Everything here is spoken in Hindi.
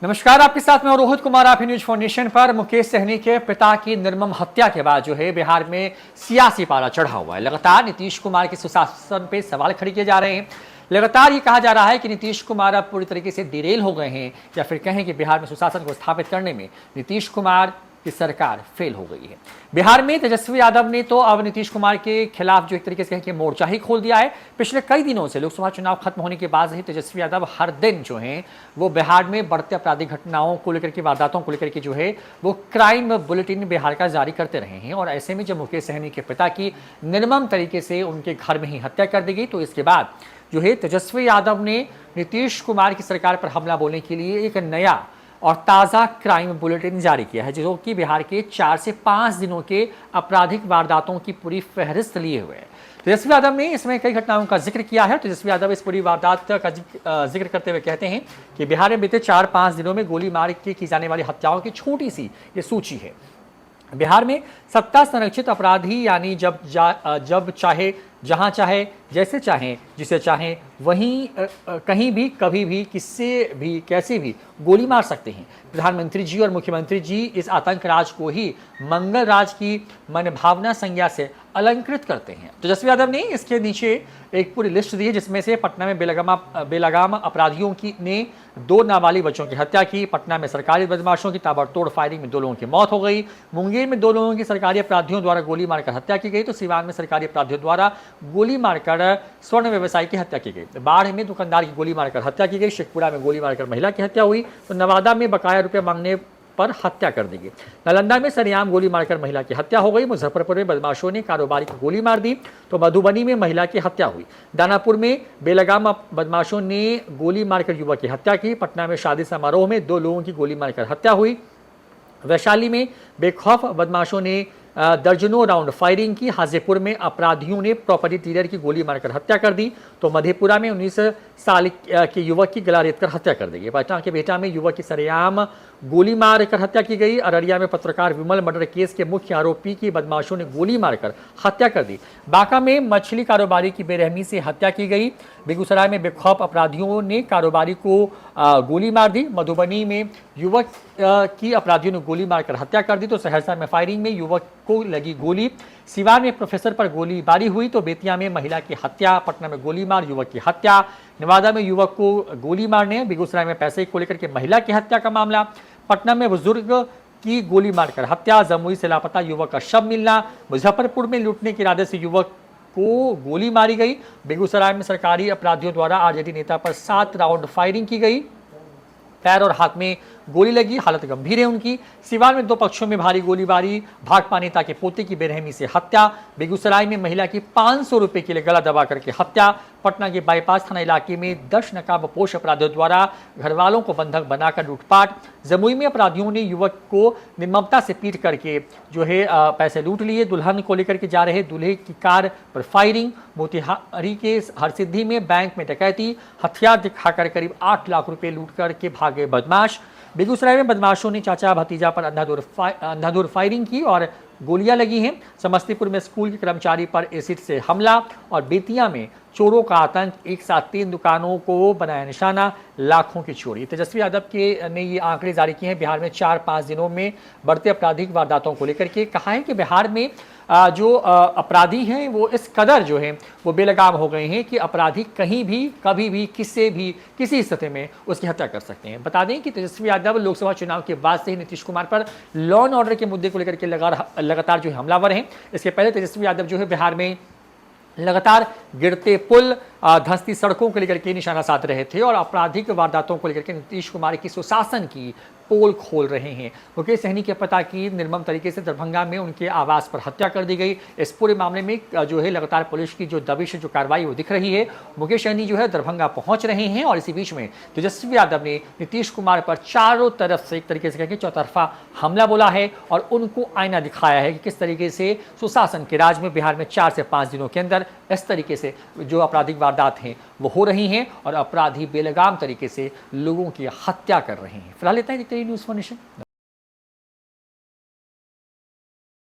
नमस्कार, आपके साथ में रोहित कुमार। आप न्यूज फाउंडेशन पर। मुकेश सहनी के पिता की निर्मम हत्या के बाद जो है बिहार में सियासी पारा चढ़ा हुआ है। लगातार नीतीश कुमार के सुशासन पे सवाल खड़े किए जा रहे हैं। लगातार ये कहा जा रहा है कि नीतीश कुमार अब पूरी तरीके से डिरेल हो गए हैं, या फिर कहें कि बिहार में सुशासन को स्थापित करने में नीतीश कुमार की सरकार फेल हो गई है। बिहार में तेजस्वी यादव ने तो अब नीतीश कुमार के खिलाफ जो एक तरीके से कहें कि मोर्चा ही खोल दिया है। पिछले कई दिनों से लोकसभा चुनाव खत्म होने के बाद ही तेजस्वी यादव हर दिन जो है वो बिहार में बढ़ते आपराधिक घटनाओं को लेकर के, वारदातों को लेकर के जो है वो क्राइम बुलेटिन बिहार का जारी करते रहे हैं। और ऐसे में जब मुकेश सहनी के पिता की निर्मम तरीके से उनके घर में ही हत्या कर दी गई, तो इसके बाद जो है तेजस्वी यादव ने नीतीश कुमार की सरकार पर हमला बोलने के लिए एक नया और ताज़ा क्राइम बुलेटिन जारी किया है, जो कि बिहार के 4 से 5 दिनों के आपराधिक वारदातों की पूरी फहरिस्त लिए हुए है। तेजस्वी यादव ने इसमें कई घटनाओं का जिक्र किया है। तेजस्वी यादव इस पूरी वारदात का जिक्र करते हुए कहते हैं कि बिहार में बीते 4-5 दिनों में गोली मार के की जाने वाली हत्याओं की छोटी सी ये सूची है। बिहार में सत्ता संरक्षित अपराधी यानी जब चाहे, जहां चाहे, जैसे चाहें, जिसे चाहें वहीं कहीं भी, कभी भी, किससे भी, कैसे भी गोली मार सकते हैं। प्रधानमंत्री जी और मुख्यमंत्री जी इस आतंक राज को ही मंगल राज की मनभावना संज्ञा से अलंकृत करते हैं। तेजस्वी यादव ने इसके नीचे एक पूरी लिस्ट दी है, जिसमें से पटना में बेलगाम अपराधियों ने 2 नाबालिग बच्चों की हत्या की। पटना में सरकारी बदमाशों की ताबड़तोड़ फायरिंग में 2 लोगों की मौत हो गई। मुंगेर में 2 लोगों की सरकारी अपराधियों द्वारा गोली मारकर हत्या की गई। तो सिवान में सरकारी अपराधियों द्वारा गोली मारकर स्वर्ण व्यवसायी की हत्या की गई। बाढ़ में दुकानदार की गोली मारकर हत्या की गई। शेखपुरा में गोली मारकर महिला की हत्या हुई। तो नवादा में बकाया रुपये मांगने पर हत्या कर दी गई। नालंदा में सरेआम गोली मारकर महिला की हत्या हो गई। मुजफ्फरपुर में बदमाशों ने कारोबारी को गोली मार दी। तो मधुबनी में महिला की हत्या हुई। दानापुर में बेलगाम बदमाशों ने गोली मारकर युवक की हत्या की। पटना में शादी समारोह में 2 लोगों की गोली मारकर हत्या हुई। वैशाली में बेखौफ बदमाशों ने दर्जनों राउंड फायरिंग की। हाजीपुर में अपराधियों ने प्रॉपर्टी डीलर की गोली मारकर हत्या कर दी। तो मधेपुरा में 19 साल के युवक की गला रेत कर हत्या कर दी गई। पटना के बेटा में युवक की सरेआम गोली मारकर हत्या की गई। अररिया में पत्रकार विमल मर्डर केस के मुख्य आरोपी की बदमाशों ने गोली मारकर हत्या कर दी। बांका में मछली कारोबारी की बेरहमी से हत्या की गई। बेगूसराय में बेखौफ अपराधियों ने कारोबारी को गोली मार दी। मधुबनी में युवक की अपराधियों ने गोली मारकर हत्या कर दी। तो सहरसा में फायरिंग में युवक को लगी गोली। सिवान में प्रोफेसर पर गोलीबारी हुई। तो बेतिया में महिला की हत्या। पटना में गोली मार युवक की हत्या। नवादा में युवक को गोली मारने। बेगूसराय में पैसे को लेकर के महिला की हत्या का मामला। पटना में बुजुर्ग की गोली मारकर हत्या। जमुई से लापता युवक का शव मिलना। मुजफ्फरपुर में लूटने के इरादे से युवक को गोली मारी गई। बेगूसराय में सरकारी अपराधियों द्वारा आरजेडी नेता पर 7 राउंड फायरिंग की गई। पैर और हाथ में गोली लगी, हालत गंभीर है उनकी। सिवान में 2 पक्षों में भारी गोलीबारी। भाकपा नेता के पोते की बेरहमी से हत्या। बेगूसराय में महिला की 500 रुपए के लिए गला दबा करके हत्या। पटना के बाईपास थाना इलाके में 10 नकाबपोश अपराधियों द्वारा घरवालों को बंधक बनाकर लूटपाट। जमुई में अपराधियों ने युवक को निर्ममता से पीट करके जो है पैसे लूट लिए। दुल्हन को लेकर के जा रहे दूल्हे की कार पर फायरिंग। मोतिहारी के हरसिद्धि में बैंक में डकैती। हथियार दिखाकर करीब 8 लाख रुपए लूट करके भागे बदमाश। बेगूसराय में बदमाशों ने चाचा भतीजा पर अंधाधुंध फायरिंग की और गोलियां लगी हैं। समस्तीपुर में स्कूल के कर्मचारी पर एसिड से हमला। और बेतिया में चोरों का आतंक। एक साथ 3 दुकानों को बनाया निशाना, लाखों की चोरी। तेजस्वी यादव ने ये आंकड़े जारी किए हैं बिहार में 4-5 दिनों में बढ़ते आपराधिक वारदातों को लेकर के। कहा है कि बिहार में जो अपराधी हैं वो इस कदर जो है वो बेलगाम हो गए हैं कि अपराधी कहीं भी, कभी भी, किससे भी, किसी स्थिति में उसकी हत्या कर सकते हैं। बता दें कि तेजस्वी यादव लोकसभा चुनाव के बाद से ही नीतीश कुमार पर लॉ एंड ऑर्डर के मुद्दे को लेकर के लगातार जो है हमलावर हैं। इसके पहले तेजस्वी यादव जो है बिहार में लगातार गिरते पुल, धंसती सड़कों को लेकर के निशाना साध रहे थे और आपराधिक वारदातों को लेकर के नीतीश कुमार की सुशासन की पोल खोल रहे हैं। मुकेश सहनी के पिता की निर्मम तरीके से दरभंगा में उनके आवास पर हत्या कर दी गई। इस पूरे मामले में जो है लगातार पुलिस की जो दबिश, जो कार्रवाई वो दिख रही है। मुकेश सहनी जो है दरभंगा पहुंच रहे हैं और इसी बीच में तेजस्वी यादव ने नीतीश कुमार पर चारों तरफ से एक तरीके से कहें चौतरफा हमला बोला है और उनको आईना दिखाया है कि किस तरीके से सुशासन के राज में बिहार में 4 से 5 दिनों के अंदर इस तरीके से जो आपराधिक वारदात हैं वो हो रही हैं और अपराधी बेलगाम तरीके से लोगों की हत्या कर रहे हैं। फिलहाल इतना ही। News foundation.